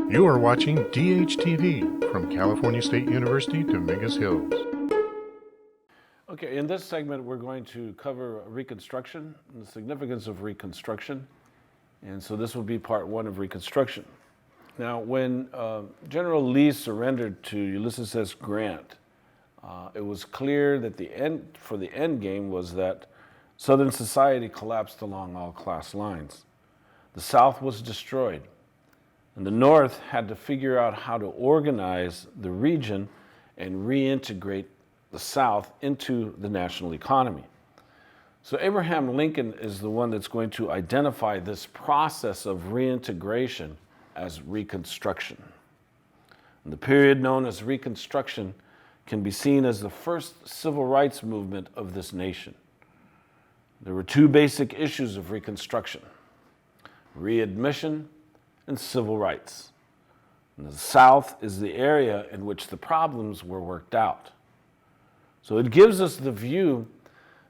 You are watching DHTV from California State University, Dominguez Hills. Okay, in this segment, we're going to cover Reconstruction and the significance of Reconstruction. And so this will be part one of Reconstruction. Now, when General Lee surrendered to Ulysses S. Grant, it was clear that the end game was that Southern society collapsed along all class lines. The South was destroyed, and the North had to figure out how to organize the region and reintegrate the South into the national economy. So Abraham Lincoln is the one that's going to identify this process of reintegration as Reconstruction. And the period known as Reconstruction can be seen as the first civil rights movement of this nation. There were two basic issues of Reconstruction: readmission and civil rights. And the South is the area in which the problems were worked out. So it gives us the view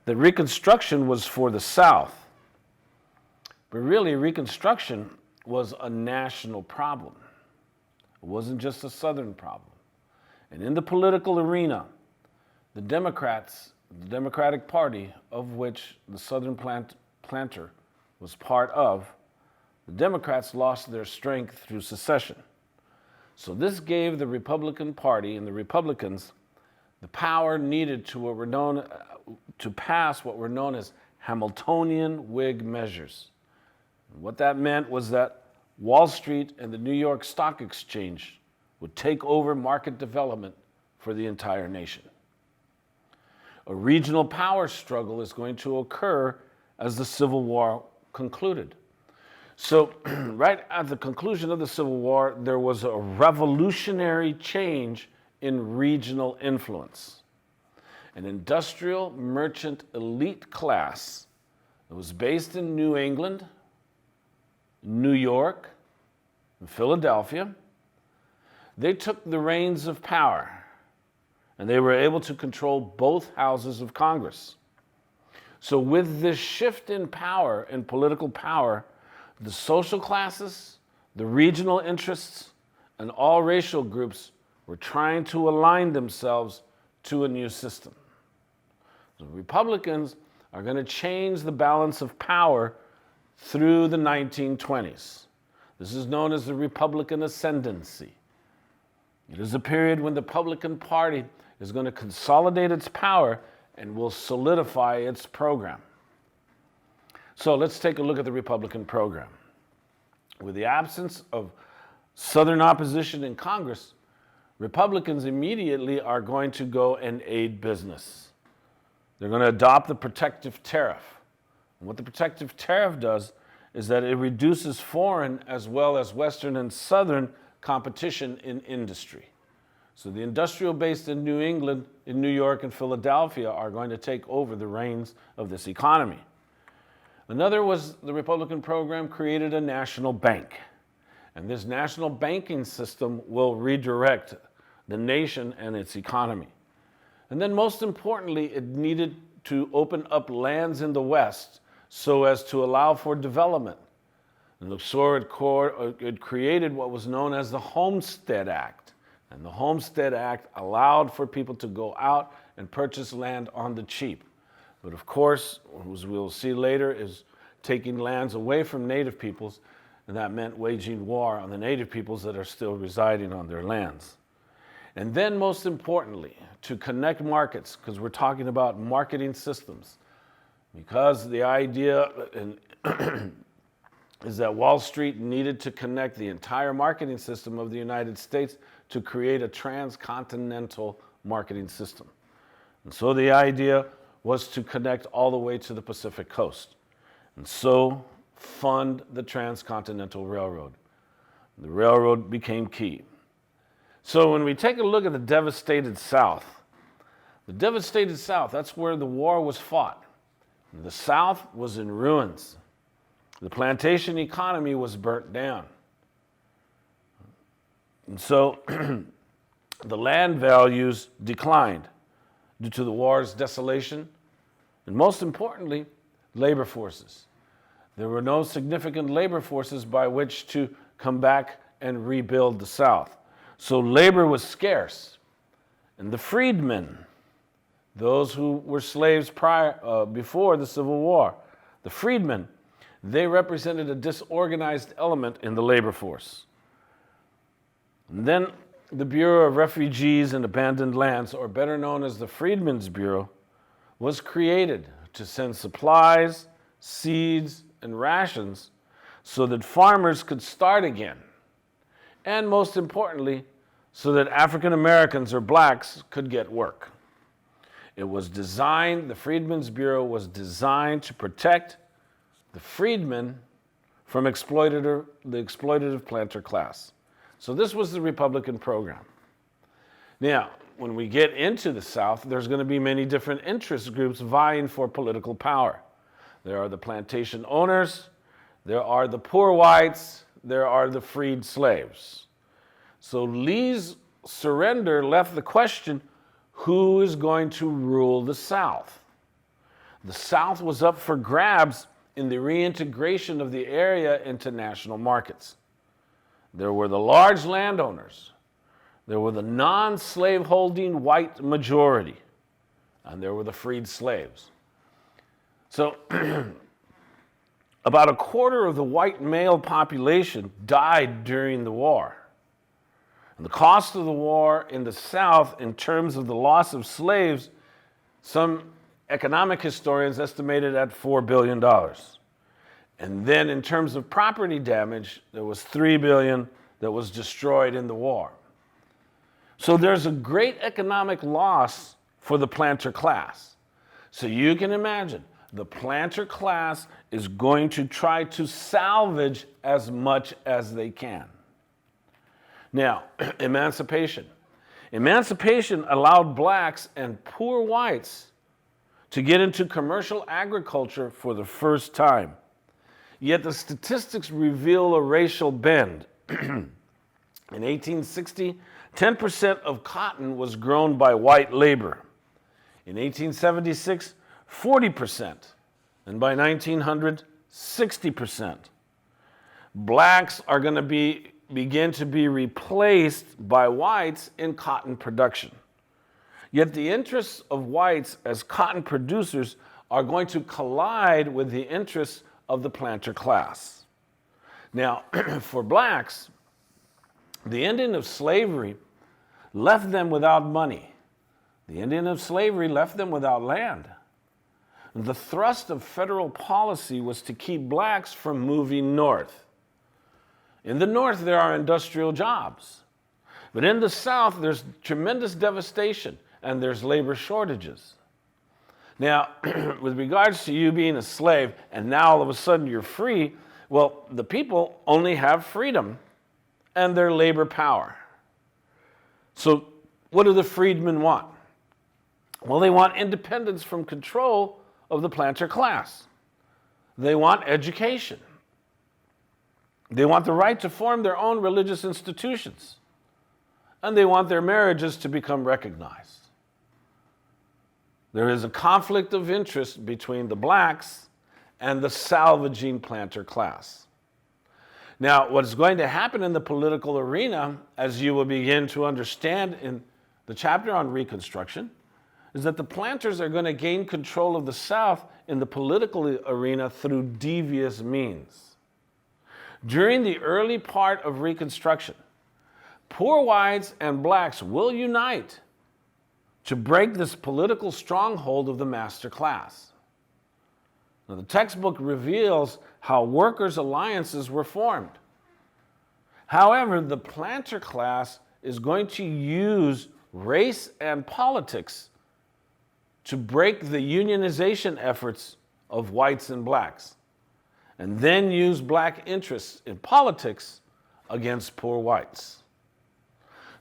that Reconstruction was for the South, but really Reconstruction was a national problem. It wasn't just a Southern problem. And in the political arena, the Democrats, the Democratic Party, of which the Southern planter was part of, the Democrats lost their strength through secession. So this gave the Republican Party and the Republicans the power needed to pass what were known as Hamiltonian Whig measures. And what that meant was that Wall Street and the New York Stock Exchange would take over market development for the entire nation. A regional power struggle is going to occur as the Civil War concluded. So right at the conclusion of the Civil War, there was a revolutionary change in regional influence. An industrial merchant elite class that was based in New England, New York, and Philadelphia, they took the reins of power, and they were able to control both houses of Congress. So with this shift in power, in political power, the social classes, the regional interests, and all racial groups were trying to align themselves to a new system. The Republicans are going to change the balance of power through the 1920s. This is known as the Republican ascendancy. It is a period when the Republican Party is going to consolidate its power and will solidify its program. So let's take a look at the Republican program. With the absence of Southern opposition in Congress, Republicans immediately are going to go and aid business. They're going to adopt the protective tariff. And what the protective tariff does is that it reduces foreign as well as Western and Southern competition in industry. So the industrial base in New England, in New York, and Philadelphia are going to take over the reins of this economy. Another was the Republican program created a national bank. And this national banking system will redirect the nation and its economy. And then most importantly, it needed to open up lands in the West so as to allow for development. And so it created what was known as the Homestead Act. And the Homestead Act allowed for people to go out and purchase land on the cheap. But of course, as we'll see later, is taking lands away from Native peoples, and that meant waging war on the Native peoples that are still residing on their lands. And then most importantly, to connect markets, because we're talking about marketing systems, because the idea is that Wall Street needed to connect the entire marketing system of the United States to create a transcontinental marketing system. And so the idea was to connect all the way to the Pacific coast, and so fund the Transcontinental Railroad. The railroad became key. So when we take a look at the devastated South, that's where the war was fought. The South was in ruins. The plantation economy was burnt down. And so the land values declined due to the war's desolation, and most importantly, labor forces. There were no significant labor forces by which to come back and rebuild the South. So labor was scarce. And the freedmen, those who were slaves before the Civil War, the freedmen, they represented a disorganized element in the labor force. And then the Bureau of Refugees and Abandoned Lands, or better known as the Freedmen's Bureau, was created to send supplies, seeds, and rations so that farmers could start again. And most importantly, so that African Americans or blacks could get work. It was designed, the Freedmen's Bureau was designed to protect the freedmen from the exploitative planter class. So this was the Republican program. Now, when we get into the South, there's going to be many different interest groups vying for political power. There are the plantation owners, there are the poor whites, there are the freed slaves. So Lee's surrender left the question, who is going to rule the South? The South was up for grabs in the reintegration of the area into national markets. There were the large landowners, there were the non-slave-holding white majority, and there were the freed slaves. So about a quarter of the white male population died during the war. And the cost of the war in the South, in terms of the loss of slaves, some economic historians estimated at $4 billion. And then in terms of property damage, there was $3 billion that was destroyed in the war. So there's a great economic loss for the planter class. So you can imagine, the planter class is going to try to salvage as much as they can. Now, emancipation. Emancipation allowed blacks and poor whites to get into commercial agriculture for the first time. Yet the statistics reveal a racial bend. In 1860, 10% of cotton was grown by white labor. In 1876, 40%. And by 1900, 60%. Blacks are going to begin to be replaced by whites in cotton production. Yet the interests of whites as cotton producers are going to collide with the interests of the planter class. Now, for blacks, the ending of slavery left them without money. The ending of slavery left them without land. The thrust of federal policy was to keep blacks from moving north. In the North, there are industrial jobs. But in the South, there's tremendous devastation and there's labor shortages. Now, with regards to you being a slave and now all of a sudden you're free, well, the people only have freedom and their labor power. So what do the freedmen want? Well, they want independence from control of the planter class. They want education. They want the right to form their own religious institutions. And they want their marriages to become recognized. There is a conflict of interest between the blacks and the salvaging planter class. Now, what's going to happen in the political arena, as you will begin to understand in the chapter on Reconstruction, is that the planters are going to gain control of the South in the political arena through devious means. During the early part of Reconstruction, poor whites and blacks will unite to break this political stronghold of the master class. Now, the textbook reveals how workers' alliances were formed. However, the planter class is going to use race and politics to break the unionization efforts of whites and blacks, and then use black interests in politics against poor whites.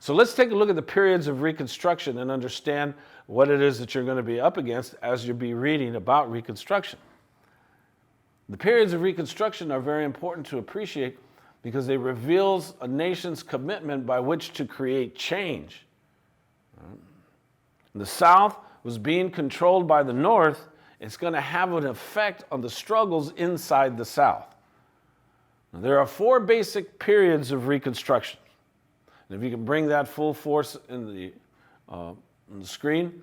So let's take a look at the periods of Reconstruction and understand what it is that you're going to be up against as you'll be reading about Reconstruction. The periods of Reconstruction are very important to appreciate because they reveals a nation's commitment by which to create change. The South was being controlled by the North. It's going to have an effect on the struggles inside the South. Now, there are four basic periods of Reconstruction. And if you can bring that full force in the screen,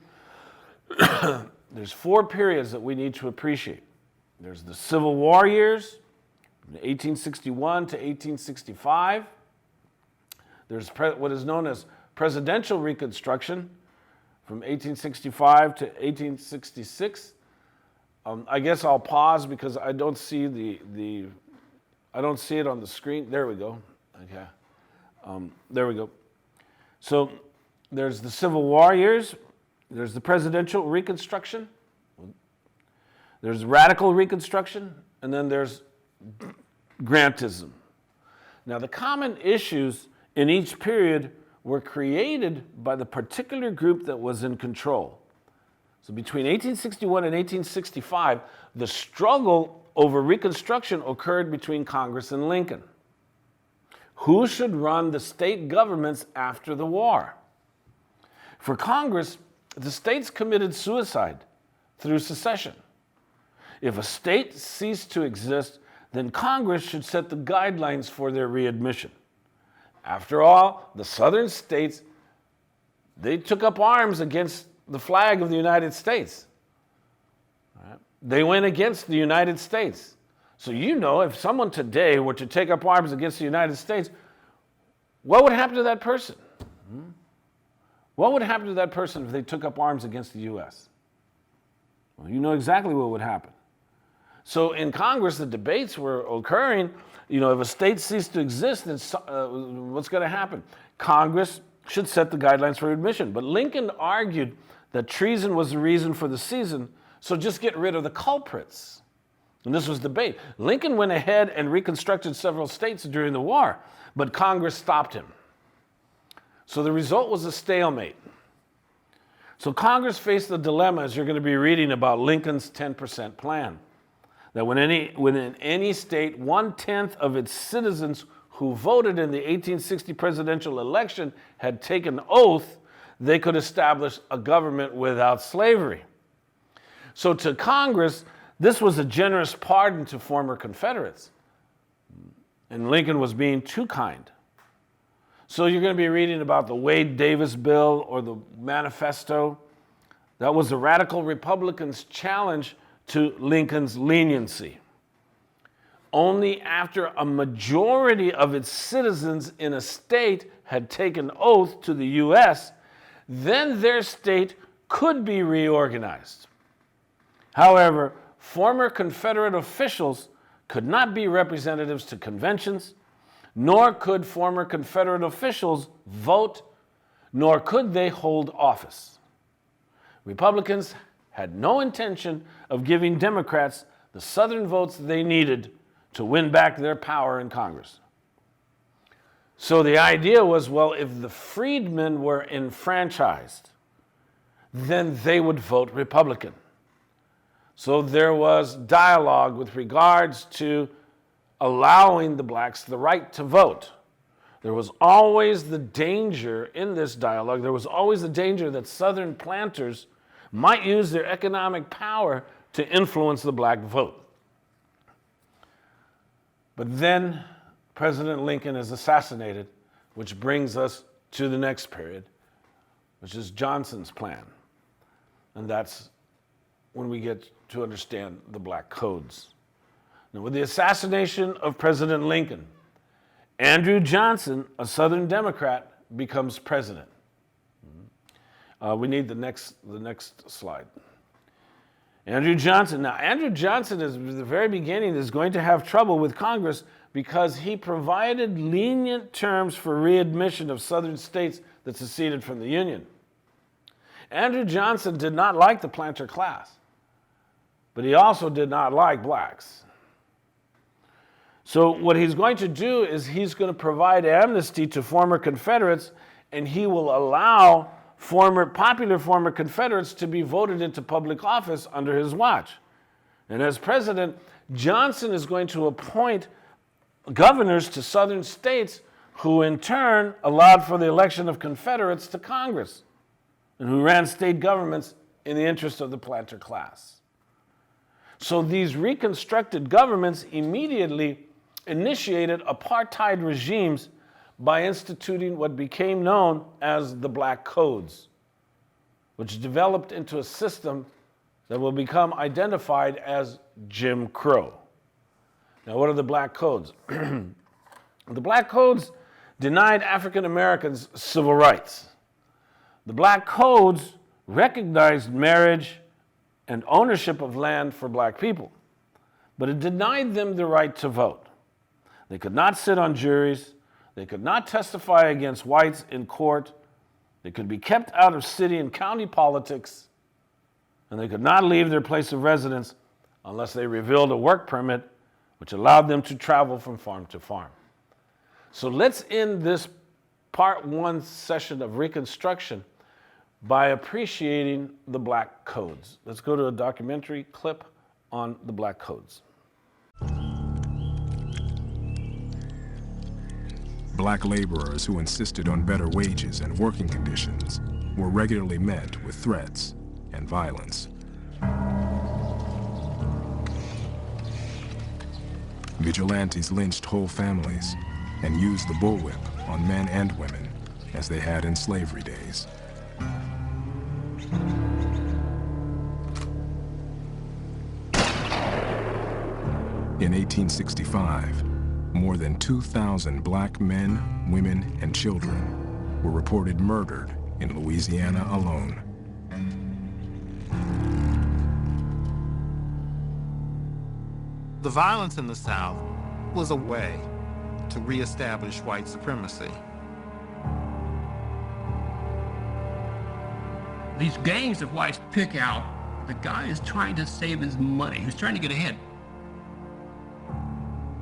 there's four periods that we need to appreciate. There's the Civil War years, from 1861 to 1865. There's what is known as Presidential Reconstruction, from 1865 to 1866. I guess I'll pause because I don't see I don't see it on the screen. There we go. Okay. There we go. So there's the Civil War years. There's the Presidential Reconstruction. There's Radical Reconstruction. And then there's Grantism. Now, the common issues in each period were created by the particular group that was in control. So between 1861 and 1865, the struggle over Reconstruction occurred between Congress and Lincoln. Who should run the state governments after the war? For Congress, the states committed suicide through secession. If a state ceased to exist, then Congress should set the guidelines for their readmission. After all, the southern states, they took up arms against the flag of the United States. Right? They went against the United States. So if someone today were to take up arms against the United States, what would happen to that person? What would happen to that person if they took up arms against the U.S.? Well, you know exactly what would happen. So in Congress, the debates were occurring. If a state ceased to exist, then what's going to happen? Congress should set the guidelines for admission. But Lincoln argued that treason was the reason for the season, so just get rid of the culprits. And this was debate. Lincoln went ahead and reconstructed several states during the war, but Congress stopped him. So the result was a stalemate. So Congress faced the dilemma, as you're going to be reading about Lincoln's 10% plan, that within any state, 1/10 of its citizens who voted in the 1860 presidential election had taken oath, they could establish a government without slavery. So to Congress, this was a generous pardon to former Confederates. And Lincoln was being too kind. So you're going to be reading about the Wade-Davis bill or the Manifesto. That was the radical Republicans' challenge to Lincoln's leniency. Only after a majority of its citizens in a state had taken oath to the U.S., then their state could be reorganized. However, former Confederate officials could not be representatives to conventions, nor could former Confederate officials vote, nor could they hold office. Republicans had no intention of giving Democrats the Southern votes they needed to win back their power in Congress. So the idea was, well, if the freedmen were enfranchised, then they would vote Republican. So there was dialogue with regards to allowing the blacks the right to vote. There was always the danger in this dialogue, there was always the danger that Southern planters might use their economic power to influence the black vote. But then President Lincoln is assassinated, which brings us to the next period, which is Johnson's plan. And that's when we get to understand the black codes. Now, with the assassination of President Lincoln, Andrew Johnson, a Southern Democrat, becomes president. We need the next slide. Andrew Johnson. Now, Andrew Johnson, at the very beginning, is going to have trouble with Congress because he provided lenient terms for readmission of Southern states that seceded from the Union. Andrew Johnson did not like the planter class, but he also did not like blacks. So what he's going to do is he's going to provide amnesty to former Confederates, and he will allow popular former Confederates to be voted into public office under his watch. And as president, Johnson is going to appoint governors to Southern states who in turn allowed for the election of Confederates to Congress and who ran state governments in the interest of the planter class. So these reconstructed governments immediately initiated apartheid regimes by instituting what became known as the Black Codes, which developed into a system that will become identified as Jim Crow. Now, what are the Black Codes? The Black Codes denied African Americans civil rights. The Black Codes recognized marriage and ownership of land for Black people, but it denied them the right to vote. They could not sit on juries. They could not testify against whites in court. They could be kept out of city and county politics, and they could not leave their place of residence unless they revealed a work permit which allowed them to travel from farm to farm. So let's end this part one session of Reconstruction by appreciating the Black Codes. Let's go to a documentary clip on the Black Codes. Black laborers who insisted on better wages and working conditions were regularly met with threats and violence. Vigilantes lynched whole families and used the bullwhip on men and women as they had in slavery days. In 1865, more than 2,000 black men, women, and children were reported murdered in Louisiana alone. The violence in the South was a way to reestablish white supremacy. These gangs of whites pick out the guy who's trying to save his money, who's trying to get ahead.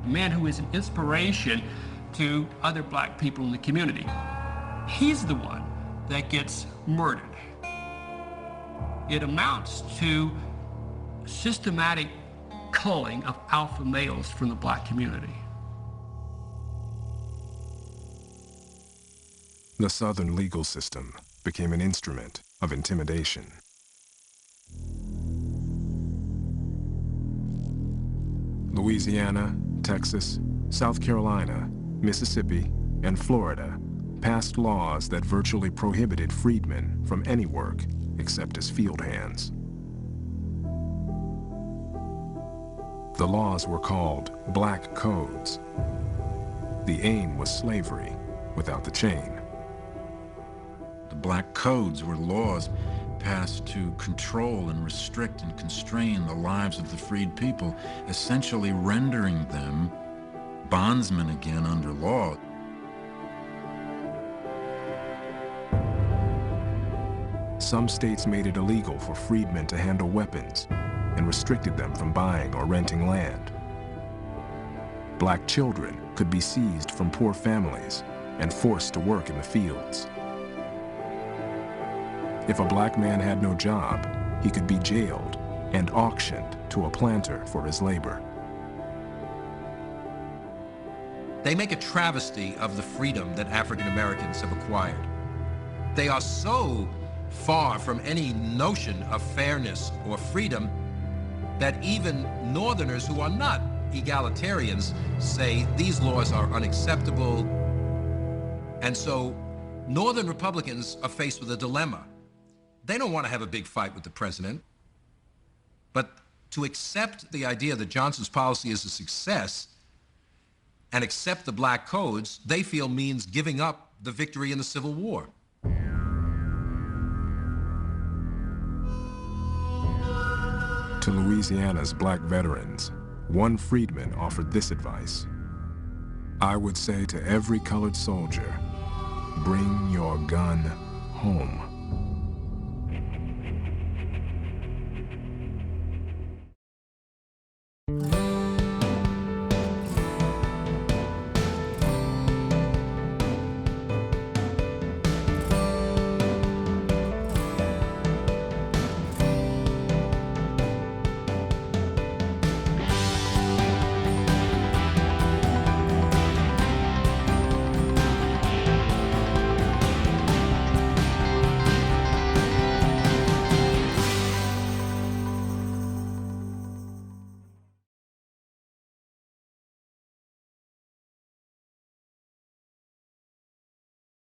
A man who is an inspiration to other black people in the community. He's the one that gets murdered. It amounts to systematic culling of alpha males from the black community. The Southern legal system became an instrument of intimidation. Louisiana, Texas, South Carolina, Mississippi, and Florida passed laws that virtually prohibited freedmen from any work except as field hands. The laws were called Black Codes. The aim was slavery without the chain. The Black Codes were laws passed to control and restrict and constrain the lives of the freed people, essentially rendering them bondsmen again under law. Some states made it illegal for freedmen to handle weapons and restricted them from buying or renting land. Black children could be seized from poor families and forced to work in the fields. If a black man had no job, he could be jailed and auctioned to a planter for his labor. They make a travesty of the freedom that African Americans have acquired. They are so far from any notion of fairness or freedom that even Northerners who are not egalitarians say these laws are unacceptable. And so Northern Republicans are faced with a dilemma. They don't want to have a big fight with the president, but to accept the idea that Johnson's policy is a success and accept the Black Codes, they feel means giving up the victory in the Civil War. To Louisiana's black veterans, one freedman offered this advice: I would say to every colored soldier, bring your gun home.